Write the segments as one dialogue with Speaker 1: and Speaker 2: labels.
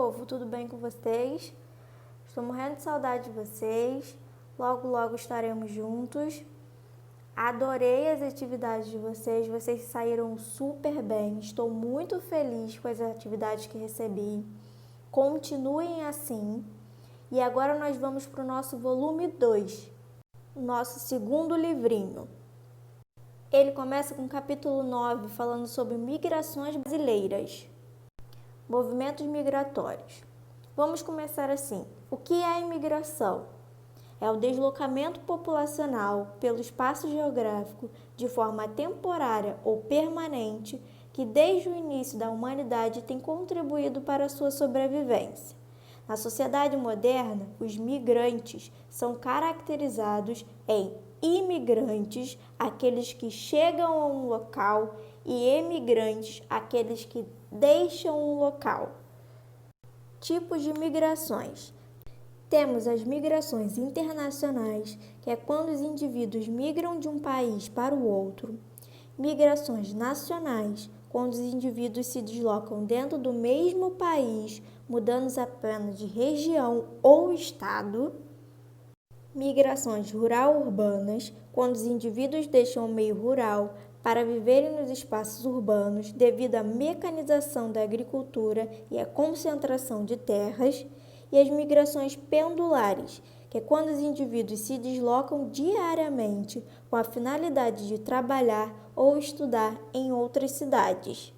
Speaker 1: povo, tudo bem com vocês? Estou morrendo de saudade de vocês. Logo estaremos juntos. Adorei as atividades de vocês saíram super bem. Estou muito feliz com as atividades que recebi. Continuem assim. E agora nós vamos para o nosso volume 2, o nosso segundo livrinho. Ele começa com o capítulo 9, falando sobre migrações brasileiras. Movimentos migratórios. Vamos começar assim. O que é a imigração? É o deslocamento populacional pelo espaço geográfico de forma temporária ou permanente que desde o início da humanidade tem contribuído para a sua sobrevivência. Na sociedade moderna, os migrantes são caracterizados em imigrantes, aqueles que chegam a um local, e emigrantes, aqueles que deixam um local. Tipos de migrações. Temos as migrações internacionais, que é quando os indivíduos migram de um país para o outro. Migrações nacionais, quando os indivíduos se deslocam dentro do mesmo país, mudando apenas de região ou estado. Migrações rural-urbanas, quando os indivíduos deixam o meio rural para viverem nos espaços urbanos devido à mecanização da agricultura e à concentração de terras. E as migrações pendulares, que é quando os indivíduos se deslocam diariamente com a finalidade de trabalhar ou estudar em outras cidades.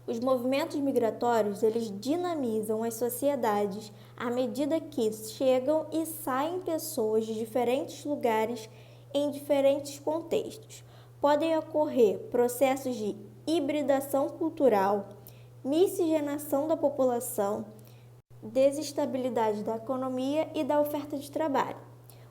Speaker 1: Os movimentos migratórios, eles dinamizam as sociedades à medida que chegam e saem pessoas de diferentes lugares em diferentes contextos. Podem ocorrer processos de hibridação cultural, miscigenação da população, desestabilidade da economia e da oferta de trabalho.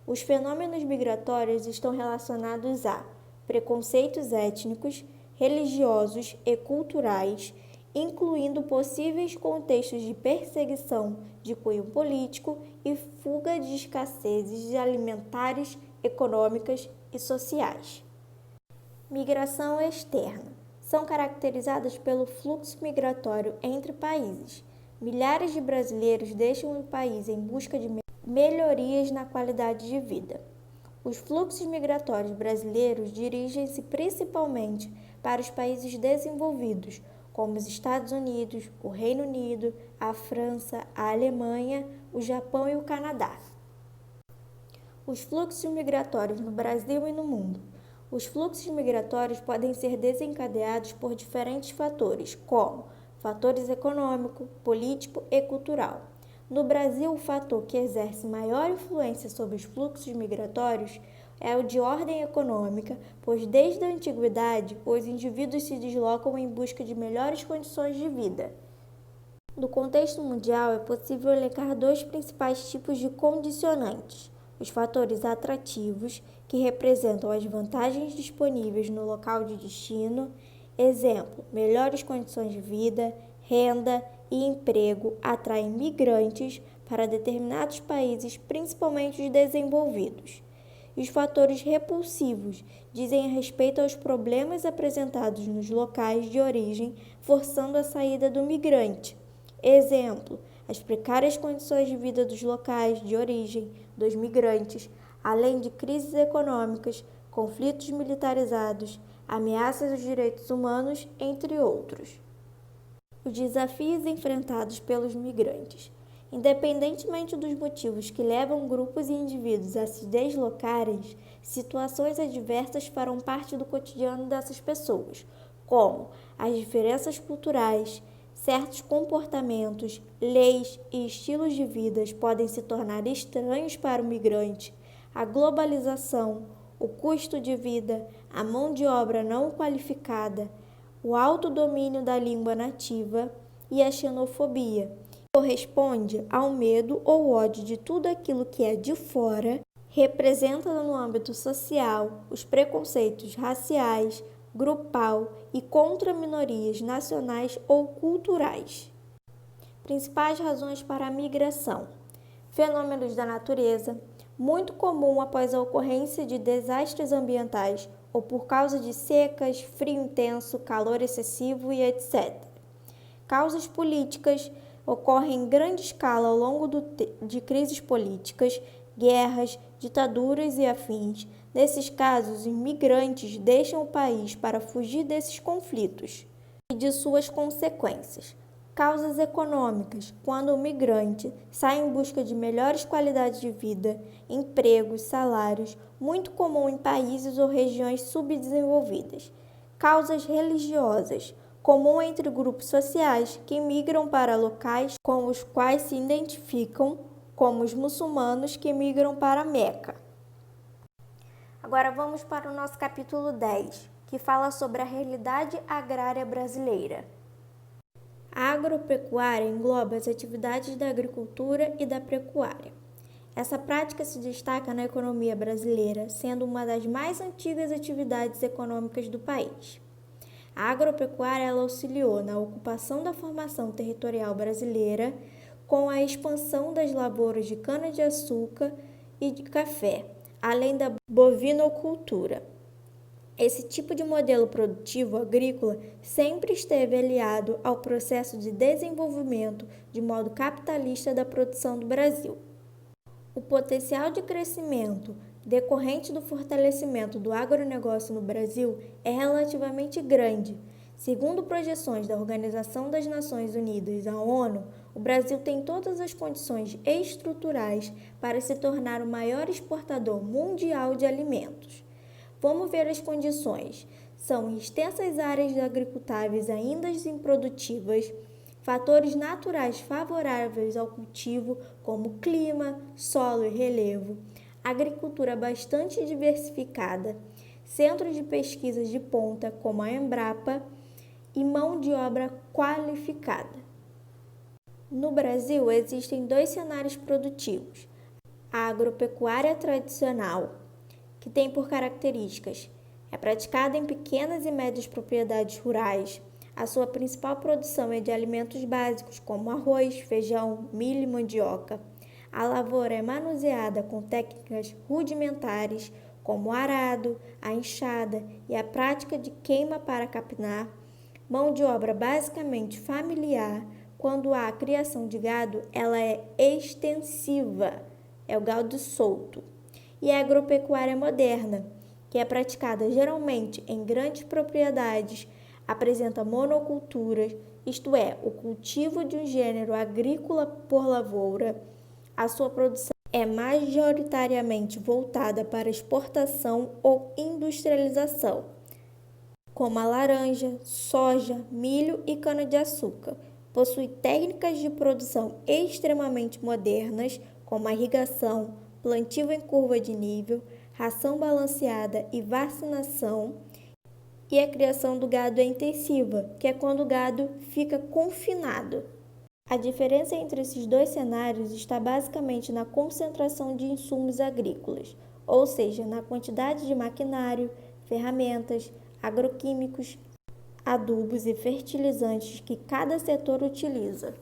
Speaker 1: Os fenômenos migratórios estão relacionados a preconceitos étnicos, religiosos e culturais, incluindo possíveis contextos de perseguição de cunho político e fuga de escassezes alimentares, econômicas e sociais. Migração externa. São caracterizadas pelo fluxo migratório entre países. Milhares de brasileiros deixam o país em busca de melhorias na qualidade de vida. Os fluxos migratórios brasileiros dirigem-se principalmente para os países desenvolvidos, como os Estados Unidos, o Reino Unido, a França, a Alemanha, o Japão e o Canadá. Os fluxos migratórios no Brasil e no mundo. Os fluxos migratórios podem ser desencadeados por diferentes fatores, como fatores econômico, político e cultural. No Brasil, o fator que exerce maior influência sobre os fluxos migratórios é o de ordem econômica, pois desde a antiguidade os indivíduos se deslocam em busca de melhores condições de vida. No contexto mundial, é possível elencar dois principais tipos de condicionantes: os fatores atrativos, que representam as vantagens disponíveis no local de destino, exemplo, melhores condições de vida, renda e emprego atraem migrantes para determinados países, principalmente os desenvolvidos. E os fatores repulsivos dizem a respeito aos problemas apresentados nos locais de origem, forçando a saída do migrante. Exemplo, as precárias condições de vida dos locais de origem dos migrantes, além de crises econômicas, conflitos militarizados, ameaças aos direitos humanos, entre outros. Os desafios enfrentados pelos migrantes. Independentemente dos motivos que levam grupos e indivíduos a se deslocarem, situações adversas farão parte do cotidiano dessas pessoas, como as diferenças culturais, certos comportamentos, leis e estilos de vida podem se tornar estranhos para o migrante, a globalização, o custo de vida, a mão de obra não qualificada, o alto domínio da língua nativa e a xenofobia, corresponde ao medo ou ódio de tudo aquilo que é de fora, representa no âmbito social os preconceitos raciais, grupal e contra minorias nacionais ou culturais. Principais razões para a migração: fenômenos da natureza, muito comum após a ocorrência de desastres ambientais ou por causa de secas, frio intenso, calor excessivo e etc. Causas políticas ocorrem em grande escala ao longo de crises políticas, guerras, ditaduras e afins. Nesses casos, os imigrantes deixam o país para fugir desses conflitos e de suas consequências. Causas econômicas, quando o migrante sai em busca de melhores qualidades de vida, empregos, salários, muito comum em países ou regiões subdesenvolvidas. Causas religiosas, comum entre grupos sociais que migram para locais com os quais se identificam, como os muçulmanos que migram para Meca. Agora vamos para o nosso capítulo 10, que fala sobre a realidade agrária brasileira. A agropecuária engloba as atividades da agricultura e da pecuária. Essa prática se destaca na economia brasileira, sendo uma das mais antigas atividades econômicas do país. A agropecuária ela auxiliou na ocupação da formação territorial brasileira com a expansão das lavouras de cana-de-açúcar e de café, além da bovinocultura. Esse tipo de modelo produtivo agrícola sempre esteve aliado ao processo de desenvolvimento de modo capitalista da produção do Brasil. O potencial de crescimento decorrente do fortalecimento do agronegócio no Brasil é relativamente grande. Segundo projeções da Organização das Nações Unidas, a ONU, o Brasil tem todas as condições estruturais para se tornar o maior exportador mundial de alimentos. Vamos ver as condições. São extensas áreas agricultáveis ainda improdutivas, fatores naturais favoráveis ao cultivo, como clima, solo e relevo, agricultura bastante diversificada, centros de pesquisas de ponta, como a Embrapa, e mão de obra qualificada. No Brasil, existem dois cenários produtivos. A agropecuária tradicional, que tem por características, é praticada em pequenas e médias propriedades rurais. A sua principal produção é de alimentos básicos, como arroz, feijão, milho e mandioca. A lavoura é manuseada com técnicas rudimentares, como o arado, a enxada e a prática de queima para capinar. Mão de obra basicamente familiar. Quando há a criação de gado, ela é extensiva, é o gado solto. E a agropecuária moderna, que é praticada geralmente em grandes propriedades, apresenta monoculturas, isto é, o cultivo de um gênero agrícola por lavoura. A sua produção é majoritariamente voltada para exportação ou industrialização, como a laranja, soja, milho e cana-de-açúcar. Possui técnicas de produção extremamente modernas, como a irrigação, plantio em curva de nível, ração balanceada e vacinação, e a criação do gado é intensiva, que é quando o gado fica confinado. A diferença entre esses dois cenários está basicamente na concentração de insumos agrícolas, ou seja, na quantidade de maquinário, ferramentas, agroquímicos, adubos e fertilizantes que cada setor utiliza.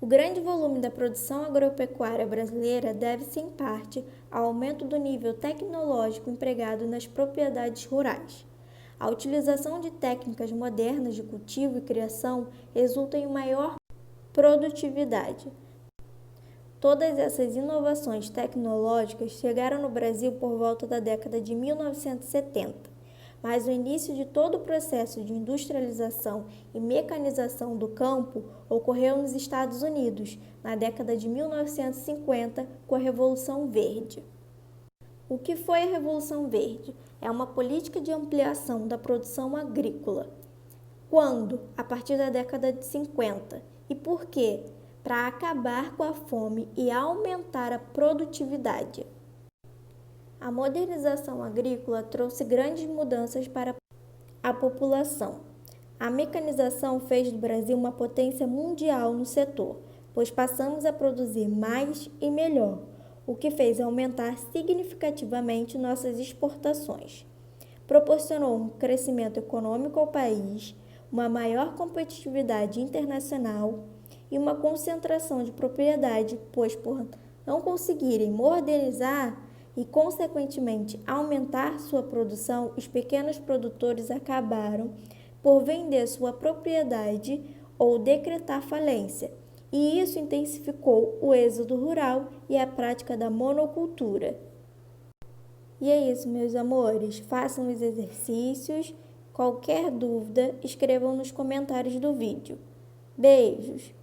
Speaker 1: O grande volume da produção agropecuária brasileira deve-se, em parte, ao aumento do nível tecnológico empregado nas propriedades rurais. A utilização de técnicas modernas de cultivo e criação resulta em maior produtividade. Todas essas inovações tecnológicas chegaram no Brasil por volta da década de 1970. Mas o início de todo o processo de industrialização e mecanização do campo ocorreu nos Estados Unidos, na década de 1950, com a Revolução Verde. O que foi a Revolução Verde? É uma política de ampliação da produção agrícola. Quando? A partir da década de 50. E por quê? Para acabar com a fome e aumentar a produtividade. A modernização agrícola trouxe grandes mudanças para a população. A mecanização fez do Brasil uma potência mundial no setor, pois passamos a produzir mais e melhor, o que fez aumentar significativamente nossas exportações. Proporcionou um crescimento econômico ao país, uma maior competitividade internacional e uma concentração de propriedade, pois por não conseguirem modernizar e, consequentemente, aumentar sua produção, os pequenos produtores acabaram por vender sua propriedade ou decretar falência, e isso intensificou o êxodo rural e a prática da monocultura. E é isso, meus amores. Façam os exercícios. Qualquer dúvida, escrevam nos comentários do vídeo. Beijos!